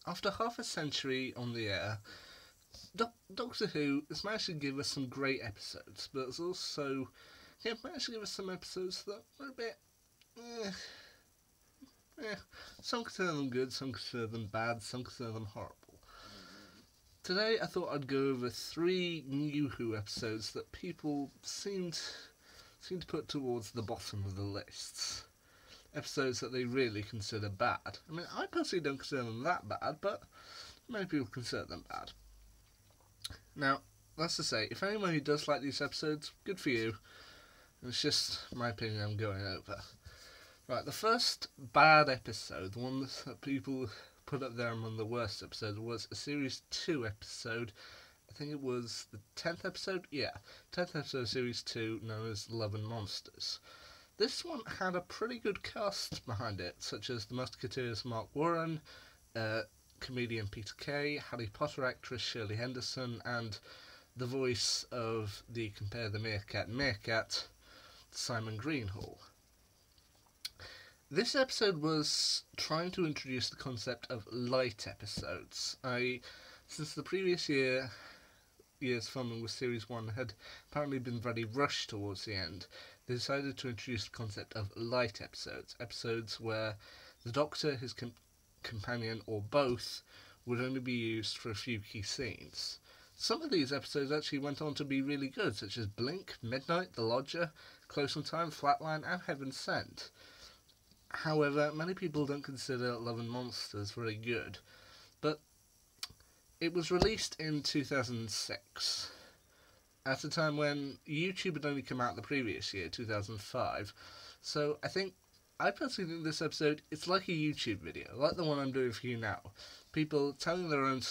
after half a century on the air, Doctor Who has managed to give us some great episodes, but it's also managed to give us some episodes that are a bit. Some consider them good, some consider them bad, some consider them horrible. Today I thought I'd go over 3 new Who episodes that people seem to put towards the bottom of the lists. Episodes that they really consider bad. I mean, I personally don't consider them that bad, but many people consider them bad. Now, that's to say, if anyone who does like these episodes, good for you. It's just my opinion I'm going over. Right, the first bad episode, the one that people put up there among the worst episodes, was a Series 2 episode. I think it was the 10th episode? Yeah, 10th episode of Series 2, known as Love and Monsters. This one had a pretty good cast behind it, such as the Musketeers' Mark Warren, comedian Peter Kay, Harry Potter actress Shirley Henderson, and the voice of the Compare the Meerkat, Simon Greenhall. This episode was trying to introduce the concept of light episodes. Since the previous year's filming with Series 1 had apparently been very rushed towards the end, they decided to introduce the concept of light episodes. Episodes where the Doctor, his companion, or both would only be used for a few key scenes. Some of these episodes actually went on to be really good, such as Blink, Midnight, The Lodger, Close on Time, Flatline, and Heaven Sent. However, many people don't consider Love and Monsters very good, but it was released in 2006, at a time when YouTube had only come out the previous year, 2005, so I personally think this episode, it's like a YouTube video, like the one I'm doing for you now. People telling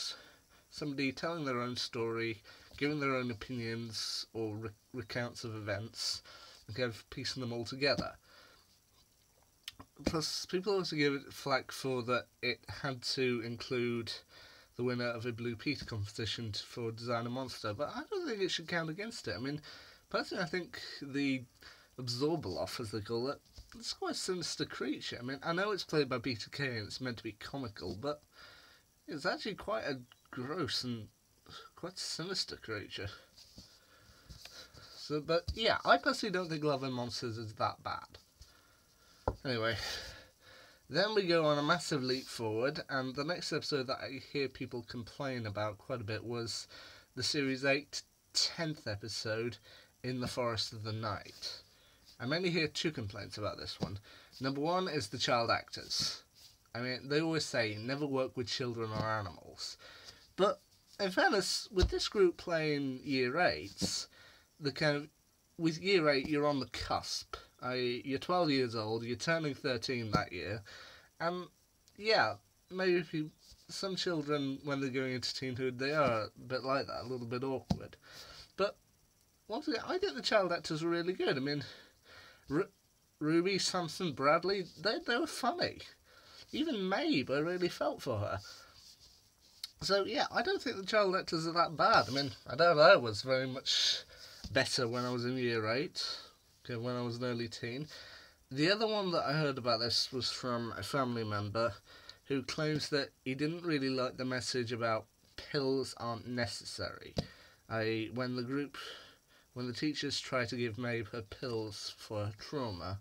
somebody telling their own story, giving their own opinions or recounts of events, and kind of piecing them all together. Plus, people also give it flack for that it had to include the winner of a Blue Peter competition for Design a Monster, but I don't think it should count against it. I mean, personally, I think the Absorbaloff, as they call it, it's quite a sinister creature. I mean, I know it's played by Peter Kay and it's meant to be comical, but it's actually quite a gross and quite sinister creature. So, but yeah, I personally don't think Love and Monsters is that bad. Anyway, then we go on a massive leap forward, and the next episode that I hear people complain about quite a bit was the Series 8 10th episode, In the Forest of the Night. I mainly hear 2 complaints about this one. Number 1 is the child actors. I mean, they always say, never work with children or animals. But, in fairness, with this group playing Year 8s, with Year 8, you're on the cusp. You're 12 years old, you're turning 13 that year, and yeah, maybe some children, when they're going into teenhood, they are a bit like that, a little bit awkward. But, once again, I think the child actors were really good. I mean, Ruby, Samson, Bradley, they were funny. Even Maeve, I really felt for her. So, yeah, I don't think the child actors are that bad. I mean, I don't know, I was very much better when I was in Year 8. When I was an early teen. The other one that I heard about this was from a family member who claims that he didn't really like the message about pills aren't necessary. When the teachers try to give Maeve her pills for her trauma,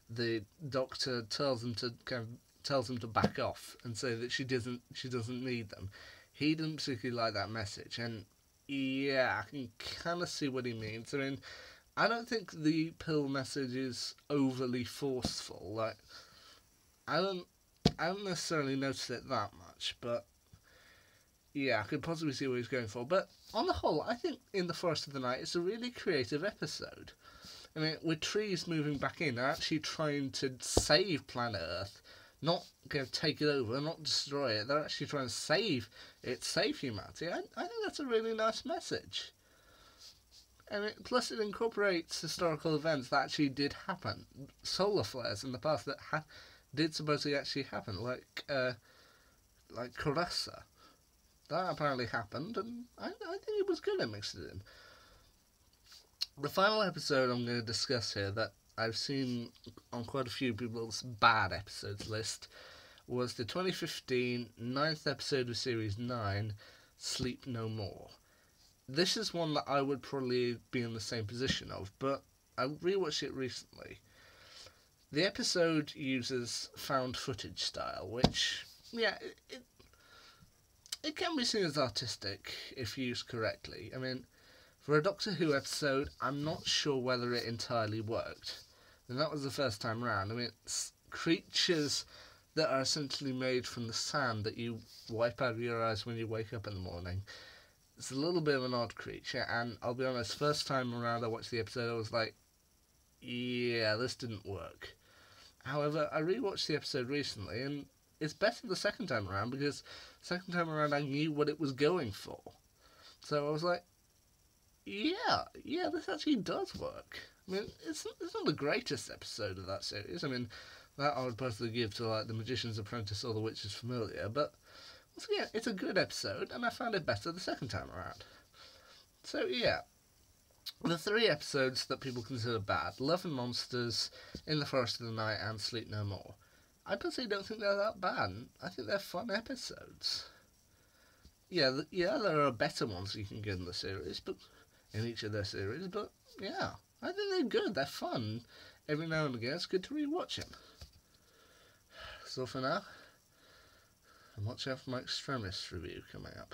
the doctor tells them to back off and say that she doesn't need them. He didn't particularly like that message, and yeah, I can kind of see what he means. I mean, I don't think the pill message is overly forceful. Like, I don't necessarily notice it that much, but yeah, I could possibly see what he's going for. But on the whole, I think In the Forest of the Night is a really creative episode. I mean, with trees moving back in, they're actually trying to save planet Earth, not take it over, not destroy it. They're actually trying to save humanity. I think that's a really nice message. And plus it incorporates historical events that actually did happen. Solar flares in the past that did supposedly actually happen, like Carassa. That apparently happened, and I think it was good it mixed it in. The final episode I'm going to discuss here that I've seen on quite a few people's bad episodes list was the 2015 ninth episode of Series 9, Sleep No More. This is one that I would probably be in the same position of, but I rewatched it recently. The episode uses found footage style, which, yeah, it can be seen as artistic if used correctly. I mean, for a Doctor Who episode, I'm not sure whether it entirely worked. And that was the first time round. I mean, it's creatures that are essentially made from the sand that you wipe out of your eyes when you wake up in the morning. It's a little bit of an odd creature, and I'll be honest, first time around I watched the episode, I was like, yeah, this didn't work. However, I rewatched the episode recently, and it's better the second time around, because second time around I knew what it was going for. So I was like, yeah, this actually does work. I mean, it's not the greatest episode of that series. I mean, that I would personally give to, like, The Magician's Apprentice or The Witch's Familiar, but once again, it's a good episode, and I found it better the second time around. So, yeah. The three episodes that people consider bad, Love and Monsters, In the Forest of the Night, and Sleep No More, I personally don't think they're that bad. I think they're fun episodes. Yeah, there are better ones you can get in the series, but in each of their series, but yeah, I think they're good, they're fun. Every now and again, it's good to rewatch them. So for now, I'm watching out for my Extremis review coming up.